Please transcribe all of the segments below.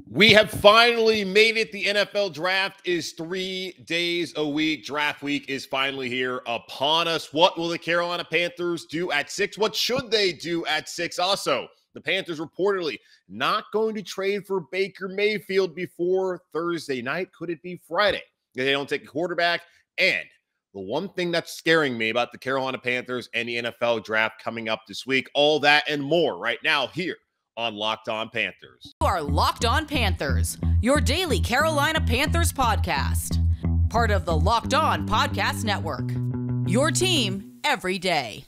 We have finally made it. The NFL draft is 3 days a week. Draft week is finally here upon us. What will the Carolina Panthers do at 6? What should they do at 6? Also, the Panthers reportedly not going to trade for Baker Mayfield before Thursday night. Could it be Friday? They don't take a quarterback. And the one thing that's scaring me about the Carolina Panthers and the NFL draft coming up this week, all that and more right now here on Locked On Panthers. You are Locked On Panthers, your daily Carolina Panthers podcast. Part of the Locked On Podcast Network. Your team every day.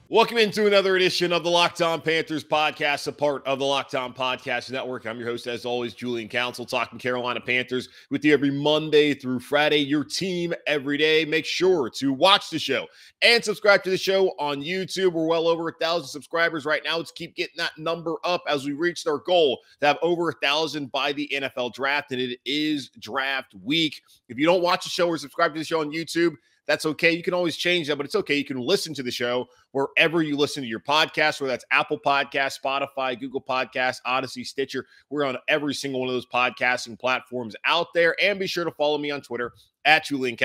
Welcome into another edition of the Locked On Panthers podcast, a part of the Locked On Podcast Network. I'm your host, as always, Julian, talking Carolina Panthers with you every Monday through Friday, your team every day. Make sure to watch the show and subscribe to the show on YouTube. We're well over 1,000 subscribers right now. Let's keep getting that number up as we reached our goal to have over 1,000 by the NFL draft, and it is draft week. If you don't watch the show or subscribe to the show on YouTube, that's okay. You can always change that, but it's okay. You can listen to the show wherever you listen to your podcast, whether that's Apple Podcasts, Spotify, Google Podcasts, Odyssey, Stitcher. We're on every single one of those podcasting platforms out there. And be sure to follow me on Twitter at Julian,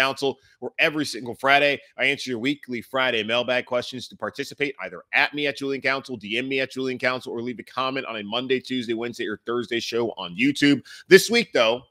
where every single Friday I answer your weekly Friday mailbag questions. To participate, either at me at Julian, DM me at Julian, or leave a comment on a Monday, Tuesday, Wednesday, or Thursday show on YouTube. This week, though,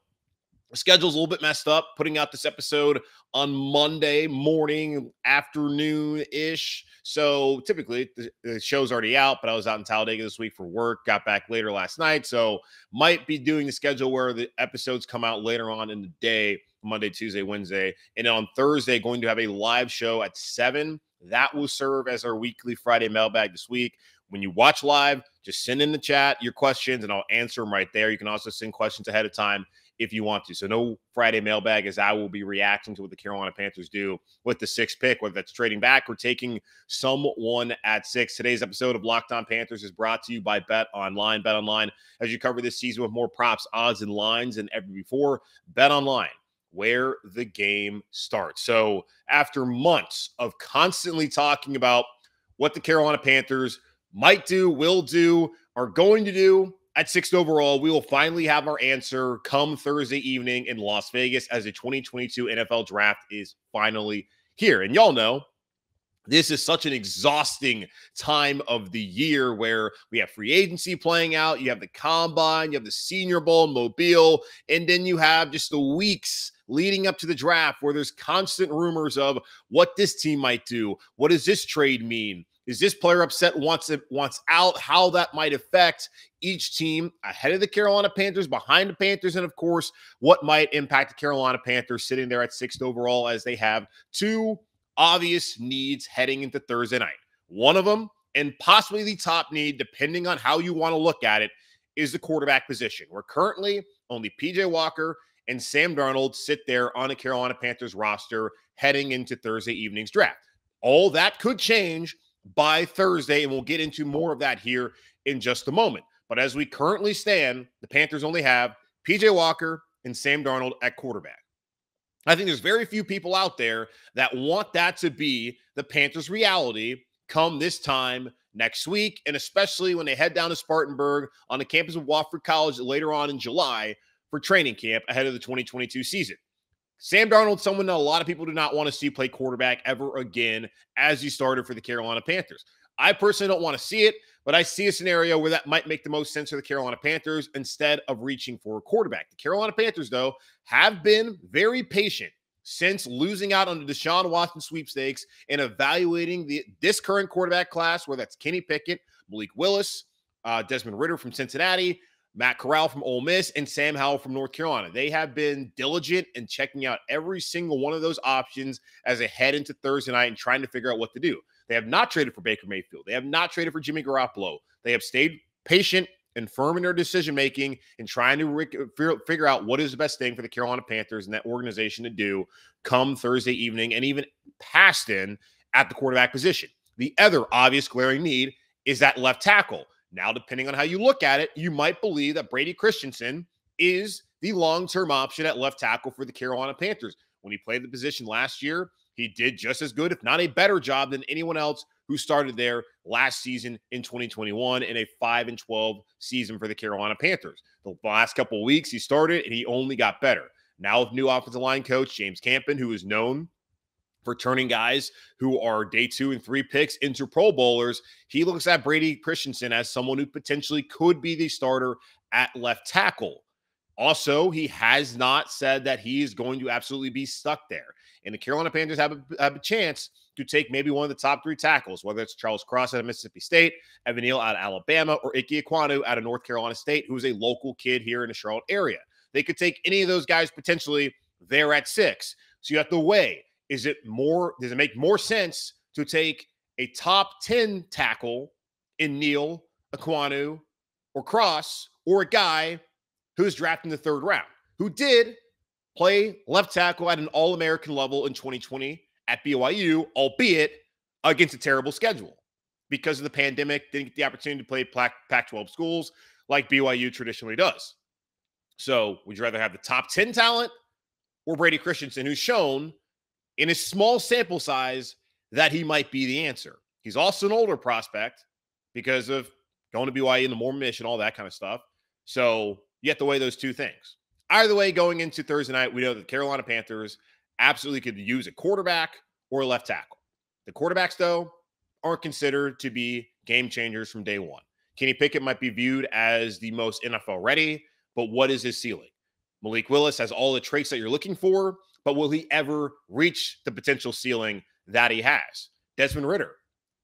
the schedule's a little bit messed up, putting out this episode on Monday morning, afternoon-ish. So typically the show's already out, but I was out in Talladega this week for work, got back later last night. So might be doing the schedule where the episodes come out later on in the day, Monday, Tuesday, Wednesday. And then on Thursday, going to have a live show at 7. That will serve as our weekly Friday mailbag this week. When you watch live, just send in the chat your questions and I'll answer them right there. You can also send questions ahead of time if you want to. So no Friday mailbag, as I will be reacting to what the Carolina Panthers do with the 6th pick, whether that's trading back or taking someone at 6. Today's episode of Locked On Panthers is brought to you by Bet Online. Bet Online, as you cover this season with more props, odds, and lines than ever before. Bet Online, where the game starts. So after months of constantly talking about what the Carolina Panthers might do, will do, are going to do at 6th overall, we will finally have our answer come Thursday evening in Las Vegas as the 2022 NFL Draft is finally here. And y'all know this is such an exhausting time of the year where we have free agency playing out, you have the Combine, you have the Senior Bowl in Mobile, and then you have just the weeks leading up to the draft where there's constant rumors of what this team might do. What does this trade mean? Is this player upset, wants out, how that might affect each team ahead of the Carolina Panthers, behind the Panthers, and, of course, what might impact the Carolina Panthers sitting there at 6th overall as they have two obvious needs heading into Thursday night. One of them, and possibly the top need, depending on how you want to look at it, is the quarterback position, where currently only P.J. Walker and Sam Darnold sit there on the Carolina Panthers roster heading into Thursday evening's draft. All that could change by Thursday, and we'll get into more of that here in just a moment. But as we currently stand, the Panthers only have P.J. Walker and Sam Darnold at quarterback. I think there's very few people out there that want that to be the Panthers' reality come this time next week, and especially when they head down to Spartanburg on the campus of Wofford College later on in July for training camp ahead of the 2022 season. Sam Darnold, someone that a lot of people do not want to see play quarterback ever again as he started for the Carolina Panthers. I personally don't want to see it, but I see a scenario where that might make the most sense for the Carolina Panthers instead of reaching for a quarterback. The Carolina Panthers, though, have been very patient since losing out on the Deshaun Watson sweepstakes and evaluating this current quarterback class, whether that's Kenny Pickett, Malik Willis, Desmond Ridder from Cincinnati, Matt Corral from Ole Miss, and Sam Howell from North Carolina. They have been diligent in checking out every single one of those options as they head into Thursday night and trying to figure out what to do. They have not traded for Baker Mayfield. They have not traded for Jimmy Garoppolo. They have stayed patient and firm in their decision-making and trying to figure out what is the best thing for the Carolina Panthers and that organization to do come Thursday evening and even past then at the quarterback position. The other obvious glaring need is that left tackle. Now, depending on how you look at it, you might believe that Brady Christensen is the long-term option at left tackle for the Carolina Panthers. when he played the position last year, he did just as good, if not a better job than anyone else who started there last season in 2021 in a 5-12 season for the Carolina Panthers. The last couple of weeks he started and he only got better. Now with new offensive line coach James Campen, who is known for turning guys who are day 2 and 3 picks into Pro Bowlers, he looks at Brady Christensen as someone who potentially could be the starter at left tackle. Also, he has not said that he is going to absolutely be stuck there. And the Carolina Panthers have a chance to take maybe one of the top 3 tackles, whether it's Charles Cross out of Mississippi State, Evan Neal out of Alabama, or Ike Ekwonu out of North Carolina State, who's a local kid here in the Charlotte area. They could take any of those guys potentially there at 6. So you have to weigh, does it make more sense to take a top 10 tackle in Neal, Ekwonu, or Cross, or a guy who's drafted in the 3rd round, who did play left tackle at an All-American level in 2020 at BYU, albeit against a terrible schedule because of the pandemic, didn't get the opportunity to play Pac-12 schools like BYU traditionally does. So would you rather have the top 10 talent or Brady Christensen, who's shown in a small sample size that he might be the answer? He's also an older prospect because of going to BYU in the Mormon mission, all that kind of stuff. So you have to weigh those two things. Either way, going into Thursday night, we know that the Carolina Panthers absolutely could use a quarterback or a left tackle. The quarterbacks, though, aren't considered to be game changers from day one. Kenny Pickett might be viewed as the most NFL ready, but what is his ceiling? Malik Willis has all the traits that you're looking for, but will he ever reach the potential ceiling that he has? Desmond Ridder,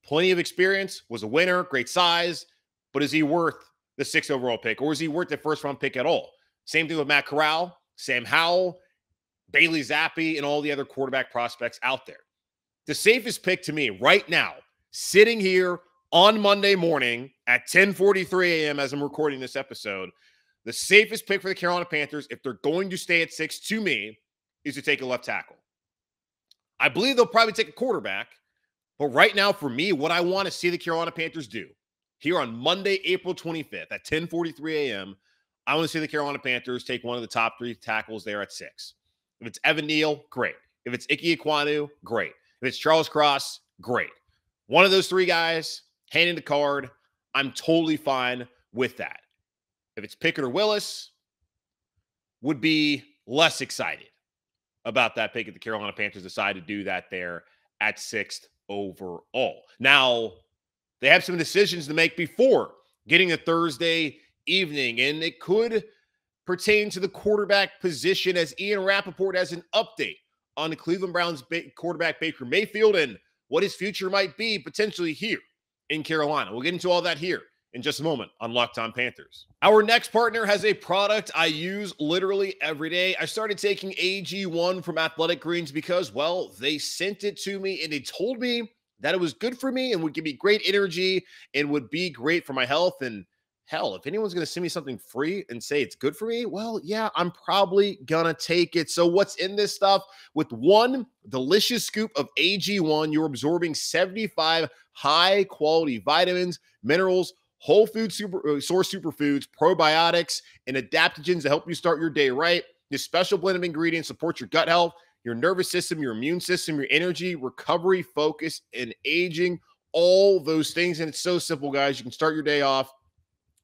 plenty of experience, was a winner, great size, but is he worth the 6th overall pick, or is he worth the 1st-round pick at all? Same thing with Matt Corral, Sam Howell, Bailey Zappi, and all the other quarterback prospects out there. The safest pick to me right now, sitting here on Monday morning at 10:43 a.m. as I'm recording this episode, the safest pick for the Carolina Panthers, if they're going to stay at 6, to me, is to take a left tackle. I believe they'll probably take a quarterback, but right now, for me, what I want to see the Carolina Panthers do here on Monday, April 25th at 10:43 a.m., I want to see the Carolina Panthers take one of the top 3 tackles there at 6. If it's Evan Neal, great. If it's Ike Ekwonu, great. If it's Charles Cross, great. One of those 3 guys, handing the card, I'm totally fine with that. If it's Pickett or Willis, would be less excited about that pick if the Carolina Panthers decide to do that there at 6th overall. Now, they have some decisions to make before getting a Thursday evening, and it could pertain to the quarterback position, as Ian Rapoport has an update on the Cleveland Browns quarterback Baker Mayfield and what his future might be potentially here in Carolina. We'll get into all that here in just a moment on Locked On Panthers. Our next partner has a product I use literally every day. I started taking AG1 from Athletic Greens because, well, they sent it to me and they told me that it was good for me and would give me great energy and would be great for my health. And hell, if anyone's going to send me something free and say it's good for me, well, yeah, I'm probably going to take it. So what's in this stuff? With one delicious scoop of AG1, you're absorbing 75 high-quality vitamins, minerals, whole food source superfoods, probiotics, and adaptogens to help you start your day right. This special blend of ingredients supports your gut health, your nervous system, your immune system, your energy, recovery, focus, and aging, all those things. And it's so simple, guys. You can start your day off.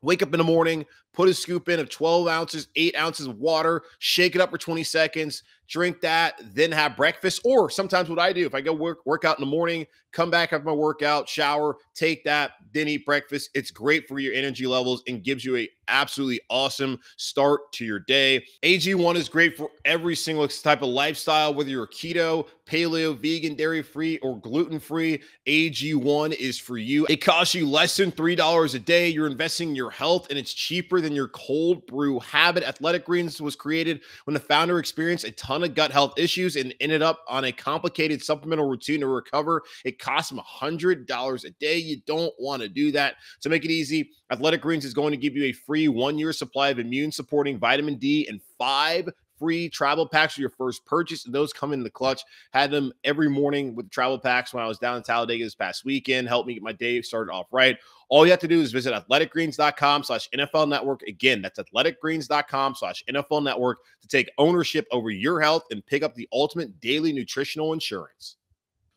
Wake up in the morning, put a scoop in of 12 ounces, 8 ounces of water, shake it up for 20 seconds, drink that, then have breakfast. Or sometimes what I do, if I go work out in the morning, come back after my workout, shower, take that, then eat breakfast. It's great for your energy levels and gives you a absolutely awesome start to your day. AG1 is great for every single type of lifestyle, whether you're keto, paleo, vegan, dairy-free, or gluten-free. AG1 is for you. It costs you less than $3 a day. You're investing in your health, and it's cheaper than your cold brew habit. Athletic Greens was created when the founder experienced a ton of gut health issues and ended up on a complicated supplemental routine to recover. It cost him $100 a day. You don't want to do that. To make it easy, Athletic Greens is going to give you a free 1-year supply of immune-supporting vitamin D and 5 free travel packs for your first purchase, and those come in the clutch. Had them every morning with travel packs when I was down in Talladega this past weekend. Helped me get my day started off right. All you have to do is visit athleticgreens.com/NFL Network. Again, that's athleticgreens.com/NFL Network to take ownership over your health and pick up the ultimate daily nutritional insurance.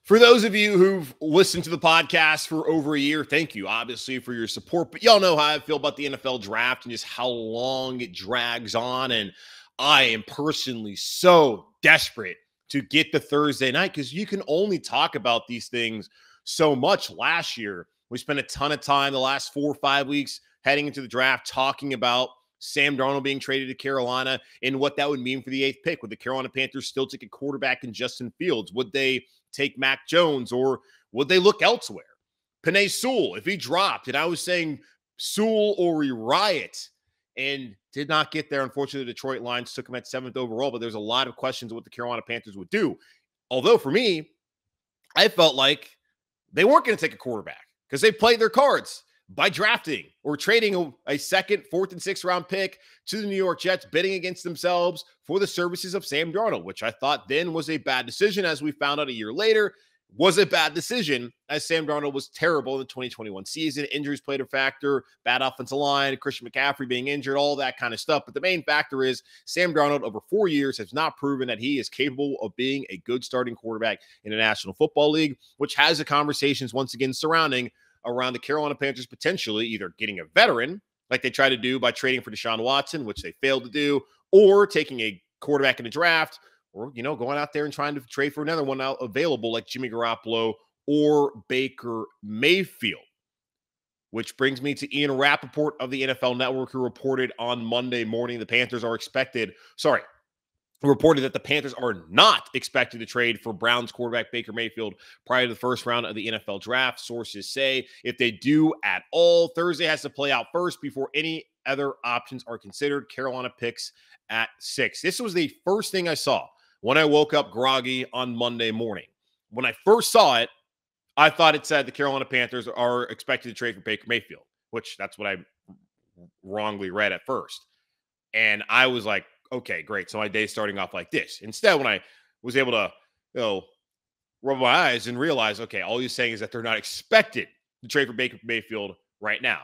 For those of you who've listened to the podcast for over a year, thank you, obviously, for your support. But y'all know how I feel about the NFL draft and just how long it drags on. And I am personally so desperate to get the Thursday night because you can only talk about these things so much. Last year, we spent a ton of time the last 4 or 5 weeks heading into the draft talking about Sam Darnold being traded to Carolina and what that would mean for the 8th pick. Would the Carolina Panthers still take a quarterback in Justin Fields? Would they take Mac Jones, or would they look elsewhere? Penei Sewell, if he dropped, and I was saying Sewell or we riot, and did not get there. Unfortunately, the Detroit Lions took him at 7th overall, but there's a lot of questions of what the Carolina Panthers would do. Although for me, I felt like they weren't going to take a quarterback because they played their cards by drafting or trading a second, 4th, and 6th round pick to the New York Jets, bidding against themselves for the services of Sam Darnold, which I thought then was a bad decision. As we found out a year later, was a bad decision, as Sam Darnold was terrible in the 2021 season. Injuries played a factor, bad offensive line, Christian McCaffrey being injured, all that kind of stuff. But the main factor is Sam Darnold over 4 years has not proven that he is capable of being a good starting quarterback in the National Football League, which has the conversations once again surrounding around the Carolina Panthers potentially either getting a veteran like they tried to do by trading for Deshaun Watson, which they failed to do, or taking a quarterback in the draft, or, going out there and trying to trade for another one out available like Jimmy Garoppolo or Baker Mayfield. Which brings me to Ian Rapoport of the NFL Network, who reported on Monday morning reported that the Panthers are not expected to trade for Browns quarterback Baker Mayfield prior to the first round of the NFL draft. Sources say if they do at all, Thursday has to play out first before any other options are considered. Carolina picks at 6. This was the first thing I saw when I woke up groggy on Monday morning. When I first saw it, I thought it said the Carolina Panthers are expected to trade for Baker Mayfield, which that's what I wrongly read at first. And I was like, okay, great. So my day's starting off like this. Instead, when I was able to, rub my eyes and realize, okay, all he's saying is that they're not expected to trade for Baker Mayfield right now.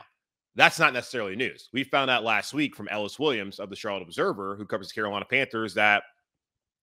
That's not necessarily news. We found out last week from Ellis Williams of the Charlotte Observer, who covers the Carolina Panthers, that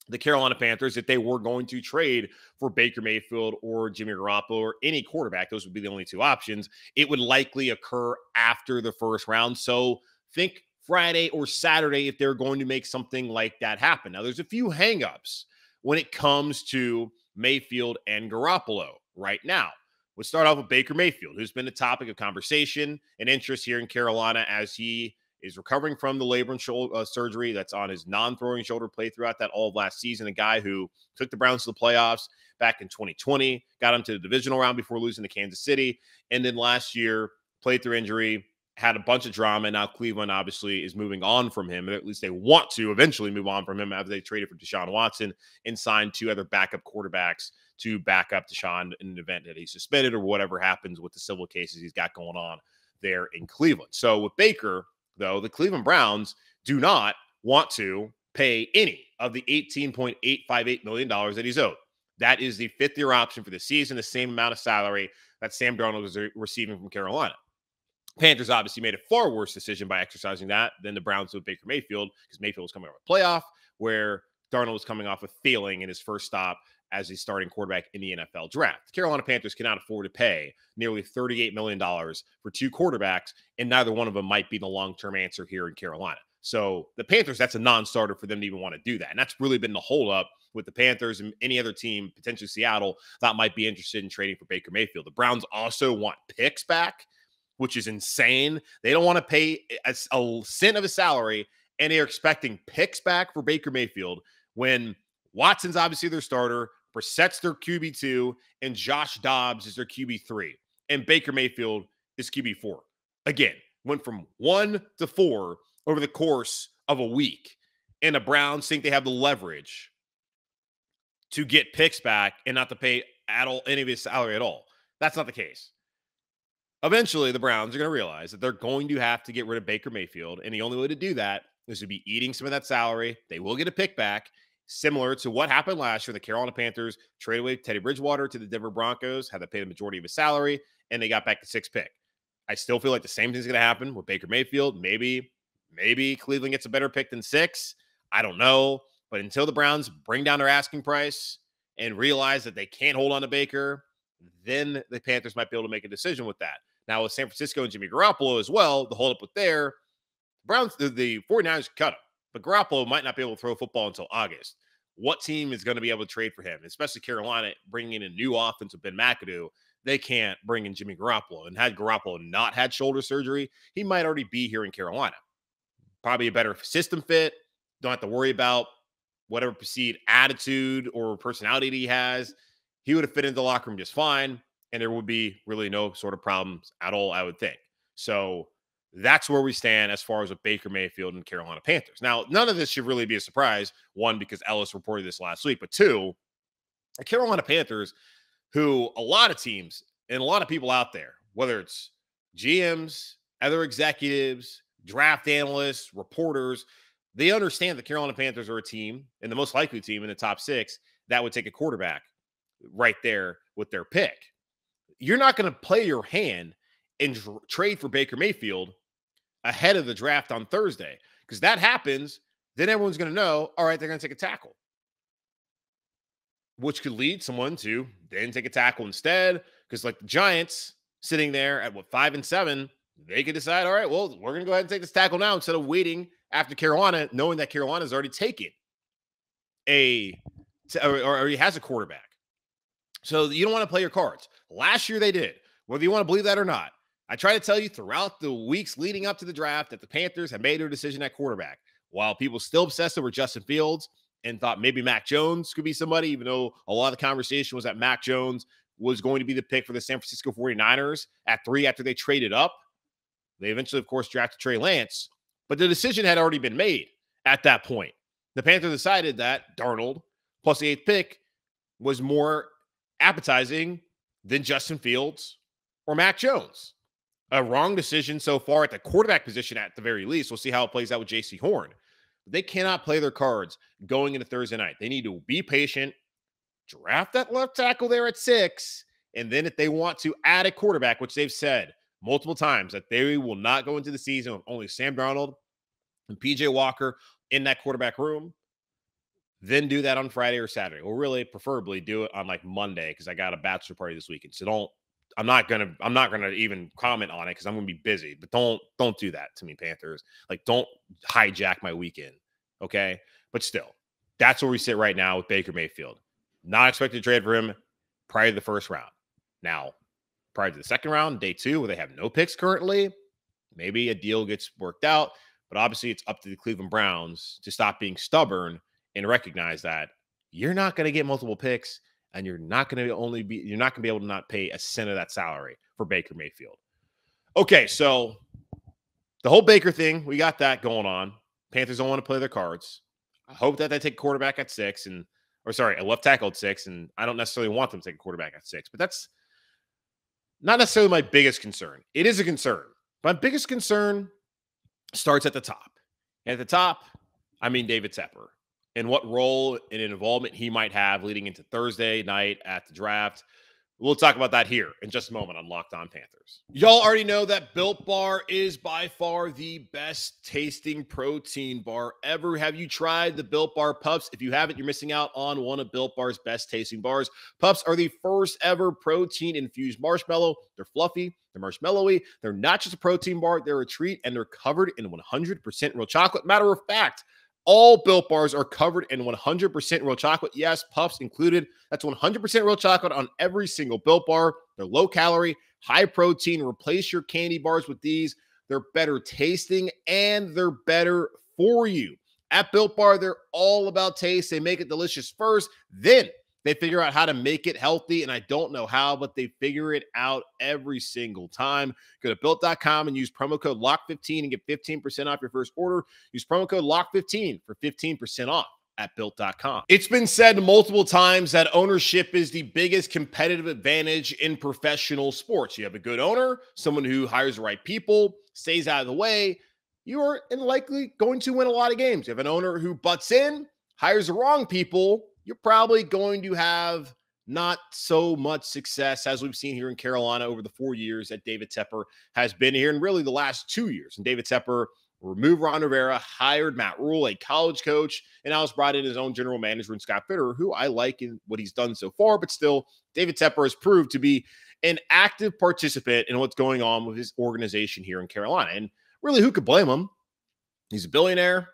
the Carolina Panthers, if they were going to trade for Baker Mayfield or Jimmy Garoppolo or any quarterback, those would be the only two options, it would likely occur after the first round. So think Friday or Saturday if they're going to make something like that happen. Now, there's a few hangups when it comes to Mayfield and Garoppolo right now. We'll start off with Baker Mayfield, who's been the topic of conversation and interest here in Carolina as he is recovering from the labrum shoulder surgery that's on his non-throwing shoulder, played throughout that all of last season. A guy who took the Browns to the playoffs back in 2020, got him to the divisional round before losing to Kansas City, and then last year played through injury, had a bunch of drama. Now Cleveland obviously is moving on from him, or at least they want to eventually move on from him after they traded for Deshaun Watson and signed 2 other backup quarterbacks to back up Deshaun in an event that he's suspended or whatever happens with the civil cases he's got going on there in Cleveland. So with Baker, though, the Cleveland Browns do not want to pay any of the $18.858 million that he's owed. That is the 5th-year option for the season, the same amount of salary that Sam Darnold was receiving from Carolina. Panthers obviously made a far worse decision by exercising that than the Browns with Baker Mayfield, because Mayfield was coming off a playoff where Darnold was coming off a failing in his first stop as a starting quarterback in the NFL draft. The Carolina Panthers cannot afford to pay nearly $38 million for 2 quarterbacks, and neither one of them might be the long-term answer here in Carolina. So the Panthers, that's a non-starter for them to even want to do that. And that's really been the holdup with the Panthers and any other team, potentially Seattle, that might be interested in trading for Baker Mayfield. The Browns also want picks back, which is insane. They don't want to pay a cent of a salary, and they're expecting picks back for Baker Mayfield when Watson's obviously their starter, Brissett's their QB2, and Josh Dobbs is their QB3. And Baker Mayfield is QB4. Again, went from 1 to 4 over the course of a week. And the Browns think they have the leverage to get picks back and not to pay any of his salary at all. That's not the case. Eventually, the Browns are going to realize that they're going to have to get rid of Baker Mayfield, and the only way to do that This would be eating some of that salary. They will get a pick back, similar to what happened last year. The Carolina Panthers traded away Teddy Bridgewater to the Denver Broncos, had to pay the majority of his salary, and they got back the 6th pick. I still feel like the same thing's going to happen with Baker Mayfield. Maybe Cleveland gets a better pick than 6. I don't know. But until the Browns bring down their asking price and realize that they can't hold on to Baker, then the Panthers might be able to make a decision with that. Now, with San Francisco and Jimmy Garoppolo as well, the holdup with the 49ers cut him, but Garoppolo might not be able to throw football until August. What team is going to be able to trade for him? Especially Carolina bringing in a new offense with Ben McAdoo. They can't bring in Jimmy Garoppolo. And had Garoppolo not had shoulder surgery, he might already be here in Carolina. Probably a better system fit. Don't have to worry about whatever perceived attitude or personality he has. He would have fit into the locker room just fine, and there would be really no sort of problems at all, I would think. So that's where we stand as far as with Baker Mayfield and Carolina Panthers. Now, none of this should really be a surprise. One, because Ellis reported this last week, but two, the Carolina Panthers, who a lot of teams and a lot of people out there, whether it's GMs, other executives, draft analysts, reporters, they understand the Carolina Panthers are a team, and the most likely team in the top 6, that would take a quarterback right there with their pick. You're not going to play your hand and trade for Baker Mayfield ahead of the draft on Thursday, because that happens, then everyone's going to know, all right, they're going to take a tackle, which could lead someone to then take a tackle instead, because like the Giants sitting there at 5-7, they could decide, all right, well, we're going to go ahead and take this tackle now instead of waiting after Carolina, knowing that Carolina's already taken or he has a quarterback. So you don't want to play your cards. Last year they did, whether you want to believe that or not. I try to tell you throughout the weeks leading up to the draft that the Panthers have made their decision at quarterback, while people still obsessed over Justin Fields and thought maybe Mac Jones could be somebody, even though a lot of the conversation was that Mac Jones was going to be the pick for the San Francisco 49ers at 3 after they traded up. They eventually, of course, drafted Trey Lance, but the decision had already been made at that point. The Panthers decided that Darnold plus the 8th pick was more appetizing than Justin Fields or Mac Jones. A wrong decision so far at the quarterback position at the very least. We'll see how it plays out with J.C. Horn. They cannot play their cards going into Thursday night. They need to be patient, draft that left tackle there at 6, and then if they want to add a quarterback, which they've said multiple times that they will not go into the season with only Sam Darnold and P.J. Walker in that quarterback room, then do that on Friday or Saturday. Or really, preferably do it on like Monday, because I got a bachelor party this weekend. So I'm not gonna even comment on it because I'm gonna be busy. But don't do that to me, Panthers. Like, don't hijack my weekend, okay? But still, that's where we sit right now with Baker Mayfield. Not expected to trade for him prior to the first round. Now, prior to the second round, day 2, where they have no picks currently, maybe a deal gets worked out. But obviously, it's up to the Cleveland Browns to stop being stubborn and recognize that you're not going to get multiple picks, and you're not going to be able to not pay a cent of that salary for Baker Mayfield. Okay, so the whole Baker thing, we got that going on. Panthers don't want to play their cards. I hope that they take a quarterback at 6, a left tackle at 6, and I don't necessarily want them to take a quarterback at 6, but that's not necessarily my biggest concern. It is a concern. My biggest concern starts at the top. And at the top, I mean David Tepper and what role and involvement he might have leading into Thursday night at the draft. We'll talk about that here in just a moment on Locked On Panthers. Y'all already know that Built Bar is by far the best tasting protein bar ever. Have you tried the Built Bar Pups? If you haven't, you're missing out on one of Built Bar's best tasting bars. Pups are the first ever protein-infused marshmallow. They're fluffy, they're marshmallowy. They're not just a protein bar, they're a treat, and they're covered in 100% real chocolate. Matter of fact, all Built Bars are covered in 100% real chocolate. Yes, Puffs included. That's 100% real chocolate on every single Built Bar. They're low calorie, high protein. Replace your candy bars with these. They're better tasting and they're better for you. At Built Bar, they're all about taste. They make it delicious first, then they figure out how to make it healthy, and I don't know how, but they figure it out every single time. Go to Built.com and use promo code LOCK15 and get 15% off your first order. Use promo code LOCK15 for 15% off at Built.com. It's been said multiple times that ownership is the biggest competitive advantage in professional sports. You have a good owner, someone who hires the right people, stays out of the way. you are likely going to win a lot of games. You have an owner who butts in, hires the wrong people, you're probably going to have not so much success as we've seen here in Carolina over the 4 years that David Tepper has been here, and really the last 2 years. And David Tepper removed Ron Rivera, hired Matt Rule, a college coach, and now has brought in his own general manager in Scott Fitter, who I like in what he's done so far. But still, David Tepper has proved to be an active participant in what's going on with his organization here in Carolina. And really, who could blame him? He's a billionaire,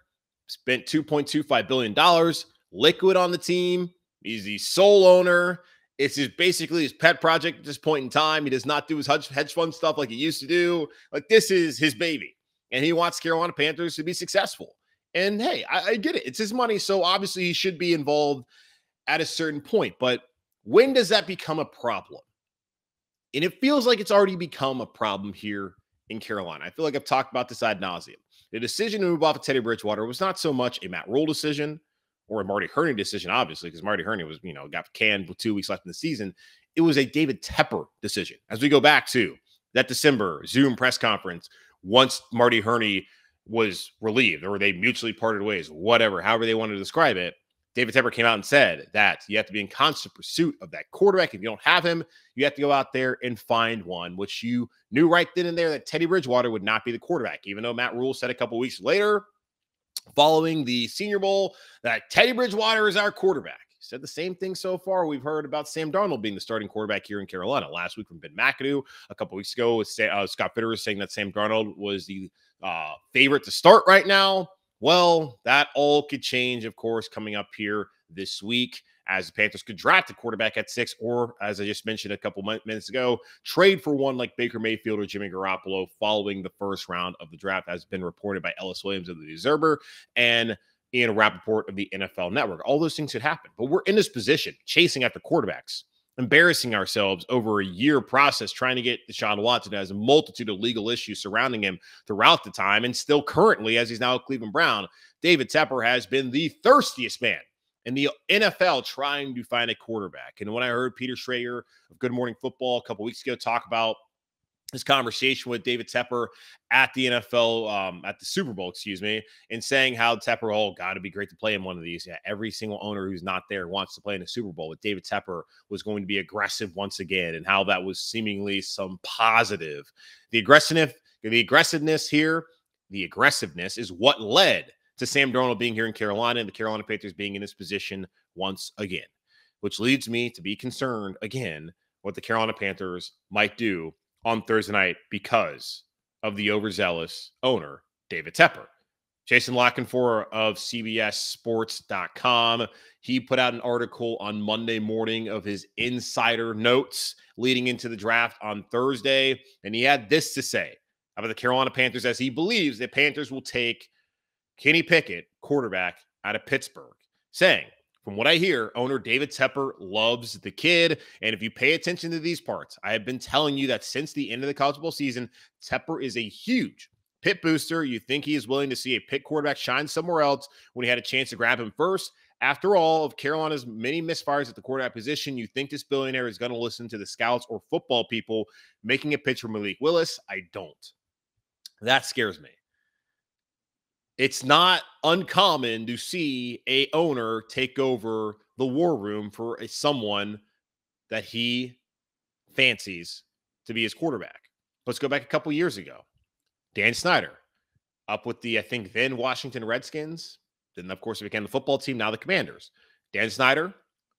spent $2.25 billion, liquid on the team. He's the sole owner. It's basically his pet project at this point in time. He does not do his hedge fund stuff like he used to do. Like, this is his baby. And he wants Carolina Panthers to be successful. And hey, I get it. It's his money. So obviously he should be involved at a certain point. But when does that become a problem? And it feels like it's already become a problem here in Carolina. I feel like I've talked about this ad nauseum. The decision to move off of Teddy Bridgewater was not so much a Matt Rule decision or a Marty Hurney decision, obviously, because Marty Hurney was, got canned with 2 weeks left in the season. It was a David Tepper decision. As we go back to that December Zoom press conference, once Marty Hurney was relieved or they mutually parted ways, whatever, however they wanted to describe it, David Tepper came out and said that you have to be in constant pursuit of that quarterback. If you don't have him, you have to go out there and find one, which you knew right then and there that Teddy Bridgewater would not be the quarterback, even though Matt Rule said a couple weeks later, following the Senior Bowl, that Teddy Bridgewater is our quarterback. He said the same thing so far. We've heard about Sam Darnold being the starting quarterback here in Carolina. Last week from Ben McAdoo, a couple weeks ago, Scott Fitter was saying that Sam Darnold was the favorite to start right now. Well, that all could change, of course, coming up here this week, as the Panthers could draft a quarterback at 6, or as I just mentioned a couple minutes ago, trade for one like Baker Mayfield or Jimmy Garoppolo following the first round of the draft, as been reported by Ellis Williams of the Observer and Ian Rapoport of the NFL Network. All those things could happen, but we're in this position, chasing after quarterbacks, embarrassing ourselves over a year process trying to get Deshaun Watson, who has a multitude of legal issues surrounding him throughout the time, and still currently, as he's now a Cleveland Brown, David Tepper has been the thirstiest man in the NFL trying to find a quarterback. And when I heard Peter Schrager of Good Morning Football a couple weeks ago talk about his conversation with David Tepper at the NFL, at the Super Bowl, and saying how Tepper, God, it'd be great to play in one of these. Yeah, every single owner who's not there wants to play in a Super Bowl. But David Tepper was going to be aggressive once again, and how that was seemingly some positive. The aggressiveness is what led to Sam Darnold being here in Carolina and the Carolina Panthers being in this position once again, which leads me to be concerned again what the Carolina Panthers might do on Thursday night because of the overzealous owner, David Tepper. Jason Canfora of CBSSports.com, he put out an article on Monday morning of his insider notes leading into the draft on Thursday, and he had this to say about the Carolina Panthers, as he believes the Panthers will take Kenny Pickett, quarterback out of Pittsburgh, saying, from what I hear, owner David Tepper loves the kid. And if you pay attention to these parts, I have been telling you that since the end of the college football season, Tepper is a huge Pitt booster. You think he is willing to see a Pitt quarterback shine somewhere else when he had a chance to grab him first. After all of Carolina's many misfires at the quarterback position, you think this billionaire is going to listen to the scouts or football people making a pitch for Malik Willis? I don't. That scares me. It's not uncommon to see a owner take over the war room for someone that he fancies to be his quarterback. Let's go back a couple years ago. Dan Snyder, up with the, I think, then Washington Redskins. Then, of course, it became the football team, now the Commanders. Dan Snyder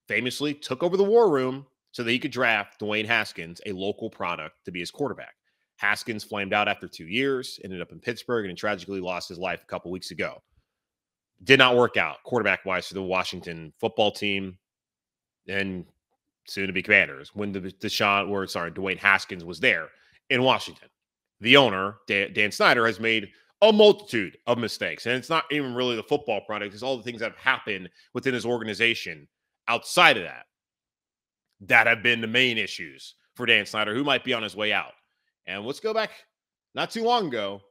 famously took over the war room so that he could draft Dwayne Haskins, a local product, to be his quarterback. Haskins flamed out after 2 years, ended up in Pittsburgh, and tragically lost his life a couple weeks ago. Did not work out quarterback-wise for the Washington football team and soon-to-be Commanders when Dwayne Haskins was there in Washington. The owner, Dan Snyder, has made a multitude of mistakes, and it's not even really the football product. It's all the things that have happened within his organization outside of that have been the main issues for Dan Snyder, who might be on his way out. And let's go back not too long ago.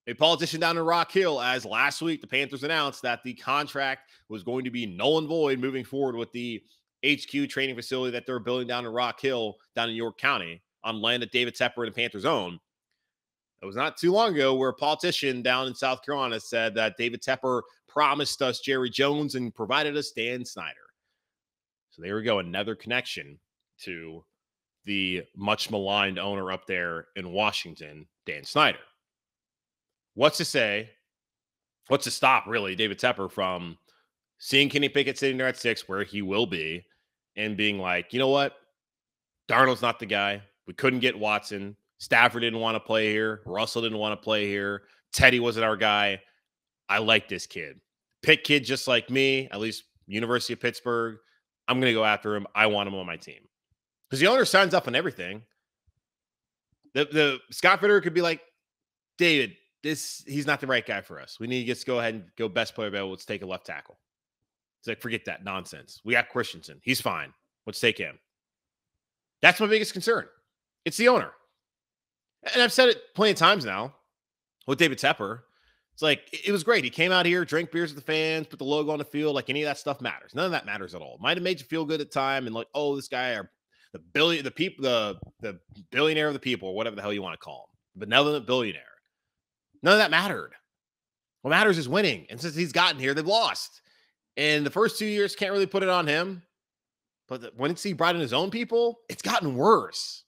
A politician down in Rock Hill, as last week the Panthers announced that the contract was going to be null and void moving forward with the HQ training facility that they're building down in Rock Hill, down in York County, on land that David Tepper and the Panthers own. It was not too long ago where a politician down in South Carolina said that David Tepper promised us Jerry Jones and provided us Dan Snyder. So there we go, another connection to the much maligned owner up there in Washington, Dan Snyder. What's to stop, really, David Tepper from seeing Kenny Pickett sitting there at 6, where he will be, and being like, you know what? Darnold's not the guy. We couldn't get Watson. Stafford didn't want to play here. Russell didn't want to play here. Teddy wasn't our guy. I like this kid. Pitt kid just like me, at least University of Pittsburgh. I'm going to go after him. I want him on my team. Because the owner signs up on everything. The Scott Fitter could be like, David, he's not the right guy for us. We need to just go ahead and go best player available. Let's take a left tackle. It's like, forget that nonsense. We got Christensen. He's fine. Let's take him. That's my biggest concern. It's the owner. And I've said it plenty of times now with David Tepper. It's like, it was great. He came out here, drank beers with the fans, put the logo on the field. Like, any of that stuff matters. None of that matters at all. Might have made you feel good at the time and like, oh, this guy, the billionaire of the people, or whatever the hell you want to call him. Benevolent billionaire. None of that mattered. What matters is winning. And since he's gotten here, they've lost. And the first 2 years, can't really put it on him. But once he brought in his own people, it's gotten worse.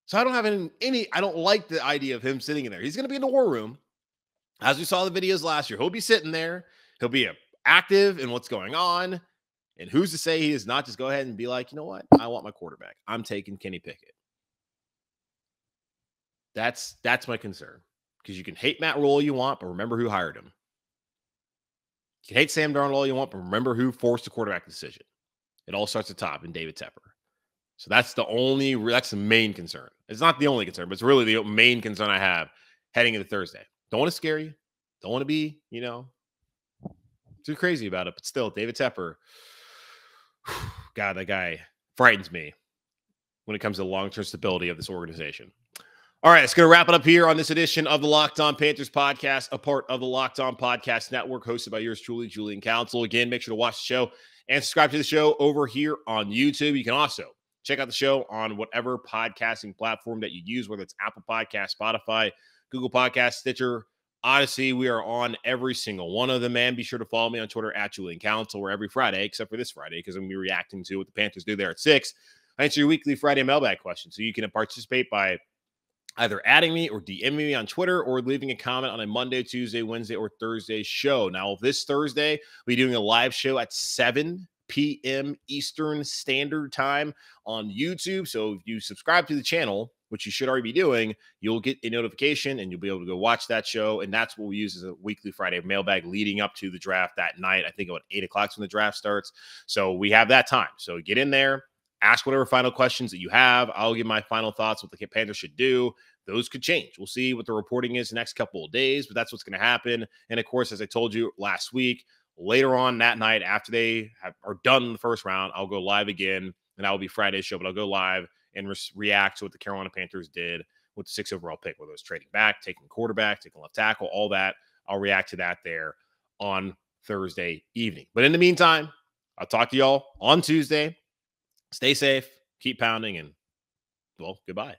So I don't have I don't like the idea of him sitting in there. He's going to be in the war room. As we saw the videos last year, he'll be sitting there. He'll be active in what's going on. And who's to say he does not just go ahead and be like, you know what? I want my quarterback. I'm taking Kenny Pickett. That's my concern. Because you can hate Matt Rule all you want, but remember who hired him. You can hate Sam Darnold all you want, but remember who forced the quarterback decision. It all starts at the top in David Tepper. So that's the main concern. It's not the only concern, but it's really the main concern I have heading into Thursday. Don't want to scare you. Don't want to be, too crazy about it. But still, David Tepper, God, that guy frightens me when it comes to the long-term stability of this organization. All right, let's go wrap it up here on this edition of the Locked On Panthers podcast, a part of the Locked On Podcast Network, hosted by yours truly, Julian Council. Again, make sure to watch the show and subscribe to the show over here on YouTube. You can also check out the show on whatever podcasting platform that you use, whether it's Apple Podcasts, Spotify, Google Podcasts, Stitcher, Odyssey. We are on every single one of them, man. Be sure to follow me on Twitter at Julian Council, where every Friday, except for this Friday, because I'm going to be reacting to what the Panthers do there at 6, I answer your weekly Friday mailbag question. So you can participate by either adding me or DMing me on Twitter or leaving a comment on a Monday, Tuesday, Wednesday, or Thursday show. Now, this Thursday, we'll be doing a live show at 7 p.m. Eastern Standard Time on YouTube. So if you subscribe to the channel, which you should already be doing, you'll get a notification and you'll be able to go watch that show. And that's what we use as a weekly Friday mailbag leading up to the draft that night. I think about 8 o'clock when the draft starts. So we have that time. So get in there. Ask whatever final questions that you have. I'll give my final thoughts what the Panthers should do. Those could change. We'll see what the reporting is the next couple of days, but that's what's going to happen. And, of course, as I told you last week, later on that night after they are done in the first round, I'll go live again, and that will be Friday's show, but I'll go live and react to what the Carolina Panthers did with the 6th overall pick, whether it was trading back, taking quarterback, taking left tackle, all that. I'll react to that there on Thursday evening. But in the meantime, I'll talk to y'all on Tuesday. Stay safe, keep pounding, and, well, goodbye.